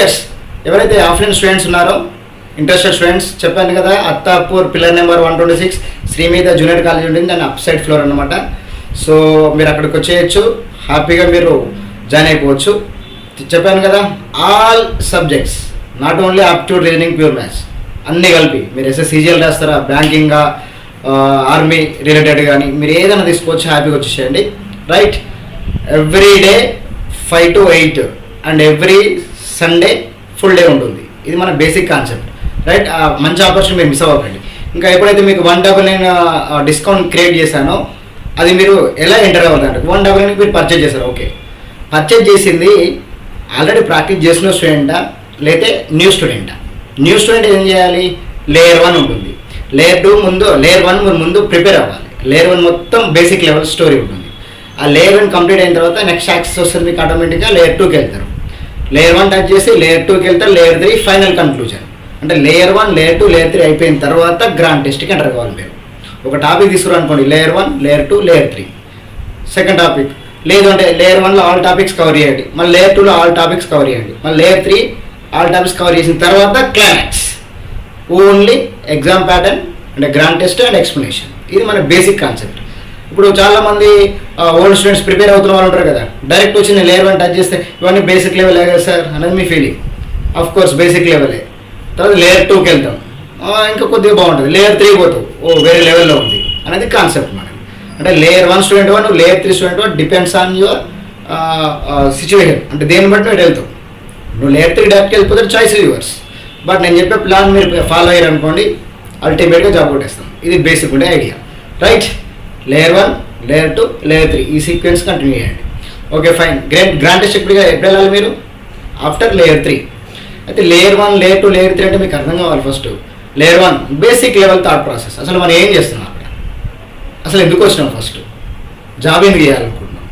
Yes, ఎవరైతే offline students ఉన్నారో, interested students, చెప్పాను కదా అత్తాపూర్ పిల్లర్ నెంబర్ 126 శ్రీమీద జూనియర్ కాలేజ్ ఉంటుంది, దాని అప్ సైడ్ ఫ్లోర్ అనమాట. సో మీరు అక్కడికి వచ్చేయచ్చు, హ్యాపీగా మీరు జాయిన్ అయిపోవచ్చు. చెప్పాను కదా all subjects, not only aptitude, reasoning, pure maths అన్నీ కలిపి. మీరు SSCGL రాస్తారా, బ్యాంకింగ్గా, ఆర్మీ రిలేటెడ్ కానీ మీరు ఏదైనా తీసుకోవచ్చు, హ్యాపీగా వచ్చేసేయండి. Right, every day 5 to 8 and every Sunday full day ఉంటుంది. ఇది మన బేసిక్ కాన్సెప్ట్. రైట్, మంచి ఆపర్చునిటీ మీరు మిస్ అవ్వకండి. ఇంకా ఎప్పుడైతే మీకు 199 డిస్కౌంట్ క్రియేట్ చేశానో అది మీరు ఎలా ఎంటర్ అవ్వదంటే 199 మీరు పర్చేజ్ చేశారు. ఓకే, పర్చేజ్ చేసింది ఆల్రెడీ ప్రాక్టీస్ చేసిన స్టూడెంటా లేకపోతే న్యూ స్టూడెంటా? న్యూ స్టూడెంట్ ఏం చేయాలి, లేయర్ 1 ఉంటుంది, లేయర్ 2 ముందు, లేయర్ 1 ముందు ప్రిపేర్ అవ్వాలి. లేయర్ 1 మొత్తం బేసిక్ లెవెల్ స్టోరీ ఉంటుంది. ఆ లేయర్ 1 కంప్లీట్ అయిన తర్వాత నెక్స్ట్ యాక్సెస్ వస్తుంది మీకు, ఆటోమేటిక్గా లేయర్ 2కి వెళ్తారు. లేయర్ 1 టచ్ చేసి లేయర్ 2కి వెళ్తారు. Layer 3 final conclusion. అంటే లేయర్ 1, లేయర్ 2, లేయర్ 3 అయిపోయిన తర్వాత గ్రాండ్ టెస్ట్కి ఎంటర్ కావాలి. మీరు ఒక టాపిక్ తీసుకురనుకోండి, layer 1, layer 2, layer 3 second topic. లేదు అంటే లేయర్ 1లో ఆల్ టాపిక్స్ కవర్ చేయండి, మళ్ళీ లేయర్ 2లో ఆల్ టాపిక్స్ కవర్ చేయండి, మళ్ళీ లేయర్ 3 ఆల్ టాపిక్స్ కవర్ చేసిన తర్వాత క్లైమాక్స్ ఓన్లీ ఎగ్జామ్ ప్యాటర్న్ అంటే గ్రాండ్ టెస్ట్ అండ్ ఎక్స్ప్లెనేషన్. ఇది మన బేసిక్ కాన్సెప్ట్. ఇప్పుడు చాలామంది ఓల్డ్ స్టూడెంట్స్ ప్రిపేర్ అవుతున్న వాళ్ళు ఉంటారు కదా, డైరెక్ట్ వచ్చి నేను లేయర్ 1 టచ్ చేస్తే ఇవన్నీ బేసిక్ లెవెల్ కదా సార్ అనేది మీ ఫీలింగ్. ఆఫ్ కోర్స్ బేసిక్ లెవెలే. తర్వాత లేయర్ 2కి వెళ్తాం, ఇంకా కొద్దిగా బాగుంటుంది. లేయర్ 3 పోతావు, వేరే లెవెల్లో ఉంది అనేది కాన్సెప్ట్ మనకి. అంటే layer 1 student 1, layer 3 student 1 depends on your situation. అంటే దేన్ని బట్టి నువ్వు వెళ్తావు. నువ్వు లేయర్ 3 డైరెక్ట్కి వెళ్ళిపోతే చాయిస్ యువర్స్. బట్ నేను చెప్పే ప్లాన్ మీరు ఫాలో అయ్యారు అనుకోండి, అల్టిమేట్గా జాబ్ కొట్టేస్తాం. ఇది బేసిక్ ఉండే idea. Right, layer 1, layer 2, layer 3 ఈ సీక్వెన్స్ కంటిన్యూ చేయండి. Okay fine. గ్రాండ్ టెస్ట్ ఎప్పుడు వెళ్ళాలి మీరు? After layer 3. అయితే లేయర్ 1, లేయర్ 2, లేయర్ 3 అంటే మీకు అర్థం కావాలి. First layer 1 basic level thought process. అసలు మనం ఏం చేస్తున్నాం అక్కడ, అసలు ఎందుకు వచ్చినాం, ఫస్ట్ జాబ్ ఎందుకు చేయాలనుకుంటున్నాం.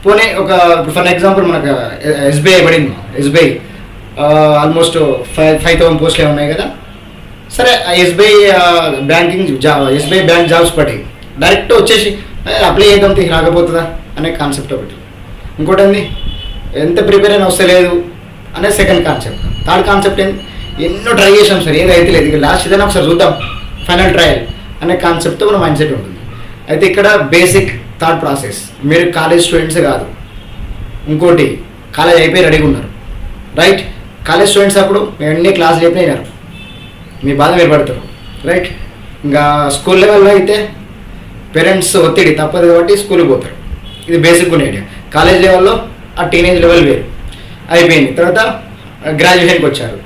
పోనీ ఒక ఫర్ ఎగ్జాంపుల్ మనకు SBI పడింది. SBI ఆల్మోస్ట్ 5,000 పోస్టులు ఉన్నాయి కదా. సరే, ఆ SBI banking job, SBI bank jobs పడి డైరెక్ట్ వచ్చేసి అప్లై చేద్దాం రాకపోతుందా అనే కాన్సెప్ట్ ఒకటి. ఇంకోటి ఏంది, ఎంత ప్రిపేర్ అయినా వస్తలేదు అనే సెకండ్ కాన్సెప్ట్. థర్డ్ కాన్సెప్ట్ ఏంది, ఎన్నో ట్రై చేసాం సార్ ఏది అయితే లేదు, ఇక లాస్ట్ ఏదైనా ఒకసారి చూద్దాం ఫైనల్ ట్రయల్ అనే కాన్సెప్ట్తో మన మైండ్ సెట్ ఉంటుంది. అయితే ఇక్కడ బేసిక్ థాట్ ప్రాసెస్. మీరు కాలేజ్ స్టూడెంట్స్ కాదు, ఇంకోటి కాలేజ్ అయిపోయి రెడీగా ఉన్నారు. రైట్, కాలేజ్ స్టూడెంట్స్ అప్పుడు మేము ఎన్ని క్లాసులు చెప్పినారు, మీ బాధ మీరు పడతారు. రైట్, ఇంకా స్కూల్ లెవెల్లో అయితే పేరెంట్స్ ఒత్తిడి తప్పదు కాబట్టి స్కూల్కి పోతారు. ఇది బేసిక్ ఉన్న ఐడియా. కాలేజ్ లెవెల్లో ఆ టీనేజ్ లెవెల్ వేరు అయిపోయింది. తర్వాత గ్రాడ్యుయేషన్కి వచ్చారు.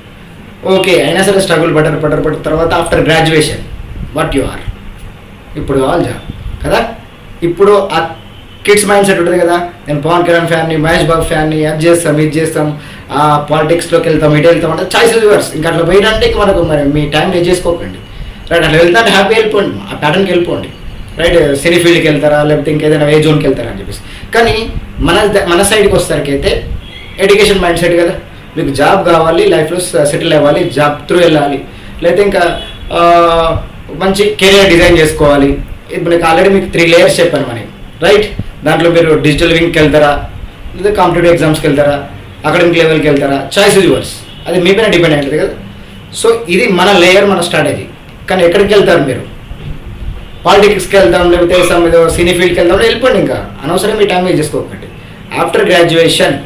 ఓకే, అయినా సరే స్ట్రగుల్ పడ్డారు. తర్వాత after graduation what you are, ఇప్పుడు కావాలి జాబ్ కదా. ఇప్పుడు ఆ కిడ్స్ మైండ్ సెట్ ఉంటుంది కదా, నేను పవన్ కళ్యాణ్ ఫ్యాన్ని, మహేష్ బాబు ఫ్యాన్ని, అది చేస్తాం ఇది చేస్తాం, ఆ పాలిటిక్స్లోకి వెళ్తాం, ఇటు వెళ్తాం అంటే చాయిస్ రివర్స్. ఇంకా అట్లా పోయినంటే మనకు మరి మీ టైం వేస్ట్ చేసుకోకండి. రైట్, అట్లా వెళ్తా అంటే హ్యాపీ వెళ్ళిపోండి, ఆ ప్యాటర్న్కి వెళ్ళిపోండి. రైట్, సినీ ఫీల్డ్కి వెళ్తారా లేకపోతే ఇంకేదైనా ఏ జోన్కి వెళ్తారా అని చెప్పేసి. కానీ మన సైడ్కి వచ్చేసరికి ఎడ్యుకేషన్ మైండ్ సెట్ కదా, మీకు జాబ్ కావాలి, లైఫ్లో సెటిల్ అవ్వాలి, జాబ్ త్రూ వెళ్ళాలి, లేకపోతే ఇంకా మంచి కెరియర్ డిజైన్ చేసుకోవాలి. ఇప్పుడు నాకు ఆల్రెడీ మీకు 3 లేయర్స్ చెప్పాను మనకి. రైట్, దాంట్లో మీరు డిజిటల్ వింగ్కి వెళ్తారా లేదా కాంపిటేటివ్ ఎగ్జామ్స్కి వెళ్తారా, అకాడమిక్ లెవెల్కి వెళ్తారా, చాయిస్ యువర్స్. అది మీ పైన డిపెండ్ అయ్యింది కదా. సో ఇది మన లేయర్, మన స్ట్రాటజీ. కానీ ఎక్కడికి వెళ్తారు మీరు? పాలిటిక్స్కి వెళ్తాం, లేకపోతే ఏదో సినీ ఫీల్డ్కి వెళ్తాం, వెళ్ళిపోండి. ఇంకా అనవసరం మీ టైం వేస్ట్ చేసుకోకండి. ఆఫ్టర్ గ్రాడ్యుయేషన్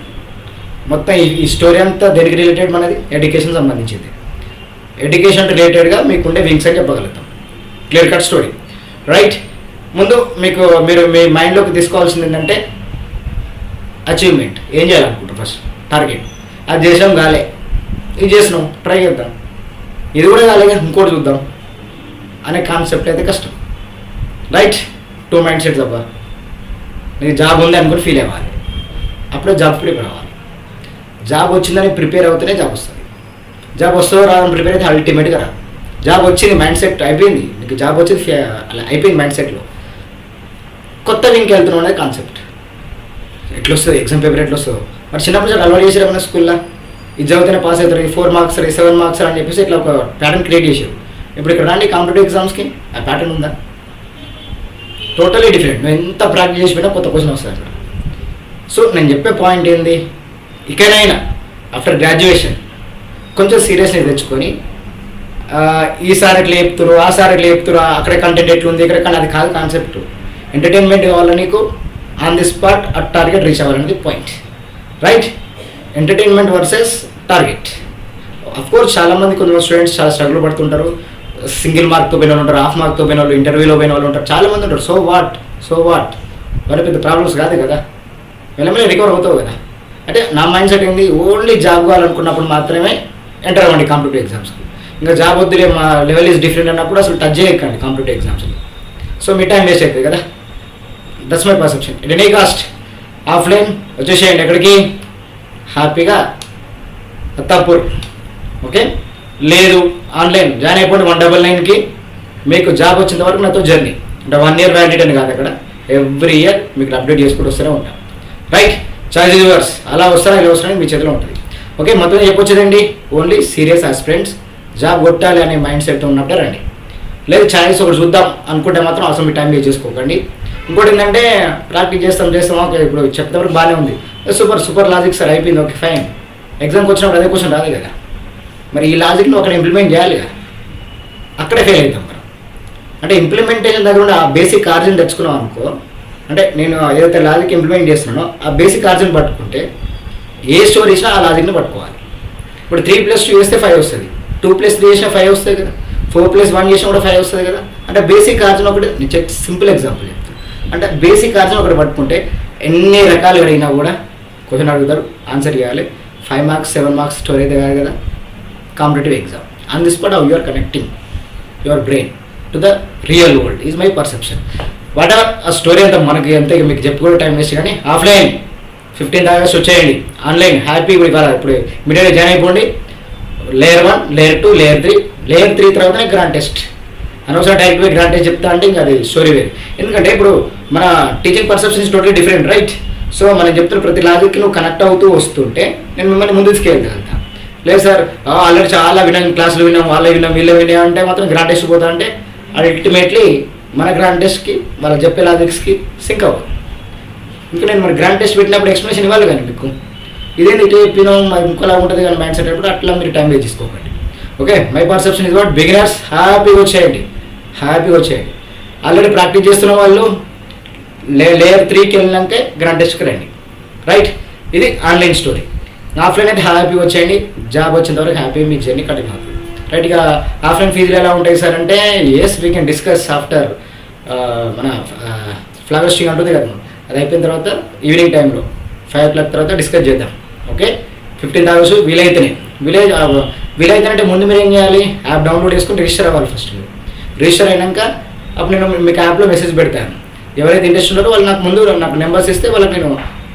మొత్తం ఈ స్టోరీ అంతా దేనికి రిలేటెడ్, మనది ఎడ్యుకేషన్ సంబంధించింది. ఎడ్యుకేషన్ రిలేటెడ్గా మీకుండే వింగ్స్ అని చెప్పగలుగుతాం. Clear cut story. రైట్, ముందు మీరు మీ మైండ్లోకి తీసుకోవాల్సింది ఏంటంటే అచీవ్మెంట్. ఏం చేయాలనుకుంటాం ఫస్ట్ టార్గెట్. అది చేసాం కాలే, ఇది చేసినాం ట్రై చేద్దాం, ఇది కూడా కాలేగా ఇంకోటి చూద్దాం అనే కాన్సెప్ట్ అయితే కష్టం. రైట్, 2 మైండ్ సెట్స్ అబ్బా. నీకు జాబ్ ఉంది అనుకుని ఫీల్ అవ్వాలి, అప్పుడే జాబ్ ప్రిపేర్ అవ్వాలి. జాబ్ వచ్చిందని ప్రిపేర్ అవుతూనే జాబ్ వస్తుంది. జాబ్ వస్తుందో రాదని ప్రిపేర్ అయితే అల్టిమేట్గా రాదు. జాబ్ వచ్చింది, మైండ్ సెట్ అయిపోయింది, నీకు జాబ్ వచ్చింది అలా అయిపోయింది మైండ్ సెట్లో. కొత్త లింక్ వెళ్తున్నాం అనేది కాన్సెప్ట్. ఎట్లా వస్తుంది ఎగ్జామ్ పేపర్, ఎట్లా వస్తుందో మరి చిన్నప్పుడు సార్ అలవాటు చేసారు మన స్కూల్లో. ఇది చదివితేనే పాస్ అవుతారు, 4 మార్క్స్ 7 మార్క్స్ అని చెప్పేసి ఇట్లా ఒక ప్యాటర్న్ క్రియేట్ చేశారు. ఇప్పుడు ఇక్కడ రాండి కాంపిటేటివ్ ఎగ్జామ్స్కి ఆ ప్యాటర్న్ ఉందా? Totally different. నువ్వు ఎంత ప్రాక్టీస్ చేసిపోయినా కొత్త క్వశ్చన్ వస్తుంది అక్కడ. సో నేను చెప్పే పాయింట్ ఏంది, ఇకనైనా ఆఫ్టర్ గ్రాడ్యుయేషన్ కొంచెం సీరియస్నెస్ తెచ్చుకొని ఈసారి ఎట్లా చెప్తురు, ఆ సారి ఎట్లా చెప్తురు, అక్కడ కంటెంట్ ఎట్లుంది, ఇక్కడ కానీ అది కాదు కాన్సెప్ట్. ఎంటర్టైన్మెంట్ కావాలి నీకు, ఆన్ ది స్పాట్ ఆ టార్గెట్ రీచ్ అవ్వాలనేది point, right? Entertainment versus target. Of course చాలామంది కొంతమంది స్టూడెంట్స్ చాలా స్ట్రగుల్ పడుతుంటారు. సింగిల్ మార్క్తో పోయిన వాళ్ళు ఉంటారు, హాఫ్ మార్క్తో పోయిన వాళ్ళు, ఇంటర్వ్యూలో పోయిన వాళ్ళు ఉంటారు, చాలామంది ఉంటారు. సో వాట్ వాళ్ళ పెద్ద ప్రాబ్లమ్స్ కాదు కదా, వెళ్ళమని రికవర్ అవుతావు కదా. అంటే నా మైండ్ సెట్ ఏంది, ఓన్లీ జాబ్ కావాలనుకున్నప్పుడు మాత్రమే ఎంటర్ అవ్వండి కాంపిటేటివ్ ఎగ్జామ్స్కి. ఇంకా జాబ్ వద్దులే, మా లెవెల్ ఈజ్ డిఫరెంట్ అన్నప్పుడు అసలు టచ్ చేయకండి కాంపిటేటివ్ ఎగ్జామ్స్కి. సో మీ టైం వేస్ట్ అవుతుంది కదా. That's my perception. It any cost offline వచ్చేసేయండి ఎక్కడికి, హ్యాపీగా అత్తాపూర్. ఓకే, లేదు ఆన్లైన్ జాయిన్ అయిపోండి 199కి. మీకు జాబ్ వచ్చేంత వరకు నాతో జర్నీ. అంటే 1 year వ్యాలిడిటీ అని కాదు అక్కడ, ఎవ్రీ ఇయర్ మీకు అప్డేట్ చేసుకుంటూ వస్తూనే ఉంటాం, రైట్? చాయిస్ యూవర్స్, అలా వస్తారా ఇలా వస్తారని మీ చేతిలో ఉంటుంది. ఓకే, మొత్తం చెప్పొచ్చేదండి, ఓన్లీ సీరియస్ ఆస్పిరెంట్స్ జాబ్ కొట్టాలి అనే మైండ్ సెట్తో ఉన్నప్పుడే రండి. లేదు చాయిస్ ఒకటి చూద్దాం అనుకుంటే మాత్రం అసలు మీ టైం వేస్ట్ చేసుకోకండి. ఇంకోటి ఏంటంటే ప్రాక్టీస్ చేస్తాం ఓకే, ఇప్పుడు చెప్తే వరకు బాగానే ఉంది, సూపర్ లాజిక్ సార్ అయిపోయింది, ఓకే ఫైన్. ఎగ్జామ్కి వచ్చినప్పుడు అదే క్వశ్చన్ రాదు కదా, మరి ఈ లాజిక్ను అక్కడ ఇంప్లిమెంట్ చేయాలి కదా, అక్కడే ఫెయిల్ అవుతాం మనం. అంటే ఇంప్లిమెంటేషన్ దగ్గర ఉండి ఆ బేసిక్ ఆర్జిన్ తెచ్చుకున్నాం అనుకో, అంటే నేను ఏదైతే లాజిక్ ఇంప్లిమెంట్ చేస్తున్నానో ఆ బేసిక్ ఆర్జిన్ పట్టుకుంటే ఏ స్టోరీ ఇచ్చినా ఆ లాజిక్ని పట్టుకోవాలి. ఇప్పుడు 3+2 చేస్తే 5 వస్తుంది, 2+3 చేసినా 5 వస్తుంది కదా, 4+1 చేసినా కూడా 5 వస్తుంది కదా. అంటే బేసిక్ ఆర్జిన్ ఒకటి, నేను సింపుల్ ఎగ్జాంపుల్ చెప్తాను. అంటే బేసిక్ ఆర్జిన్ ఒకటి పట్టుకుంటే ఎన్ని రకాలు అడిగినా కూడా క్వశ్చన్ అడుగుతారు, ఆన్సర్ చేయాలి. 5 marks 7 marks స్టోరీ అయితే కాదు కదా competitive exam. On the spot you are connecting your brain to the real world is my perception. Whatever ఆ స్టోరీ అంతా మనకి అంతే, మీకు చెప్పుకోవడం టైం వేస్ట్. కానీ ఆఫ్లైన్ 15th August వచ్చేయండి, ఆన్లైన్ హ్యాపీ కాదు. ఇప్పుడు ఇమీడియట్గా జాయిన్ అయిపోండి. Layer 1, Layer 2, Layer 3, Layer 3 తర్వాతనే గ్రాండ్ టెస్ట్. అనవసరం డైరెక్ట్ పోయి గ్రాండ్ టెస్ట్ చెప్తా అంటే ఇంకా అది స్టోరీ వేరు. ఎందుకంటే ఇప్పుడు మన teaching perception is totally different, right? So మనం చెప్తున్న ప్రతి లాజిక్కి నువ్వు కనెక్ట్ అవుతూ వస్తుంటే నేను మిమ్మల్ని ముందు తీసుకెళ్ళగలుగుతా. లేదు సార్ ఆల్రెడీ చాలా విన్నాం, క్లాసులు విన్నాం, వాళ్ళే విన్నాం, వీళ్ళే విన్నాం అంటే మాత్రం గ్రాండ్ టెస్ట్ పోతా అంటే అది అల్టిమేట్లీ మన గ్రాండ్ టెస్ట్కి వాళ్ళకి చెప్పే లాజిక్స్కి సింక్ అవ్వదు. ఇంకా నేను మరి గ్రాండ్ టెస్ట్ పెట్టినప్పుడు ఎక్స్ప్లెనేషన్ ఇవ్వాలి కానీ మీకు ఇదేంటి ఇటు చెప్పినాం ఇంకోలా ఉంటుంది కానీ మైండ్ సెట్ అప్పుడు అట్లా మీరు టైం వేస్ట్ చేసుకోకండి. Okay, my perception is what beginners హ్యాపీగా వచ్చేయండి. ఆల్రెడీ ప్రాక్టీస్ చేస్తున్న వాళ్ళు Layer 3కి వెళ్ళినాకే గ్రాండ్ టెస్ట్కి రండి, రైట్? ఇది ఆన్లైన్ స్టోరీ. ఆఫ్లైన్ అయితే హ్యాపీగా వచ్చేయండి, జాబ్ వచ్చేంత వరకు హ్యాపీ మీ జర్నీ కంటిన్యూ అవుతుంది, రైట్? ఇక ఆఫ్లైన్ ఫీజులు ఎలా ఉంటాయి సార్ అంటే, yes we can discuss after మన ఫ్లవర్ స్టింగ్ ఉంటుంది కదా, అది అయిపోయిన తర్వాత ఈవినింగ్ టైంలో 5 o'clock తర్వాత డిస్కస్ చేద్దాం. ఓకే, 15th August వీలైతేనంటే ముందు మీరు ఏం చేయాలి, యాప్ డౌన్లోడ్ చేసుకుని రిజిస్టర్ అవ్వాలి. ఫస్ట్ మీరు రిజిస్టర్ అయినాక అప్పుడు నేను మీకు యాప్లో మెసేజ్ పెడతాను. ఎవరైతే ఇంట్రెస్ట్ ఉన్నారో వాళ్ళు నాకు ముందు నాకు నెంబర్స్ ఇస్తే వాళ్ళకి నేను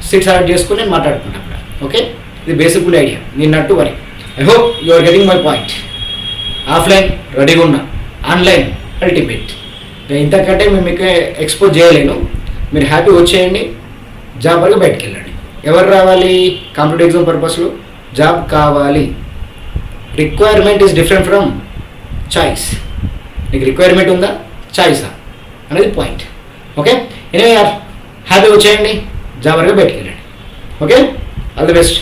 సీట్స్ సెలెక్ట్ చేసుకుని నేను మాట్లాడుకుంటాను అక్కడ. ఓకే, ఇది బేసిక్ ఐడియా, నేను నట్టు వరి. I hope you are getting my point. Offline రెడీగా ఉన్నా, ఆన్లైన్ అల్టిమేట్. ఇంతకంటే మేము మీకు ఎక్స్పోజ్ చేయలేను. మీరు హ్యాపీ వచ్చేయండి, జాబ్ వరకు బయటకు వెళ్ళండి. ఎవరు రావాలి? కాంపిటేటివ్ ఎగ్జామ్ పర్పస్లో జాబ్ కావాలి. Requirement is different from choice. నీకు రిక్వైర్మెంట్ ఉందా, చాయిసా అనేది పాయింట్. ఓకే, ఎనీవే యార్ హ్యాపీ వచ్చేయండి, జాబ్ వరకు బయటకు వెళ్ళండి. Okay, all the best.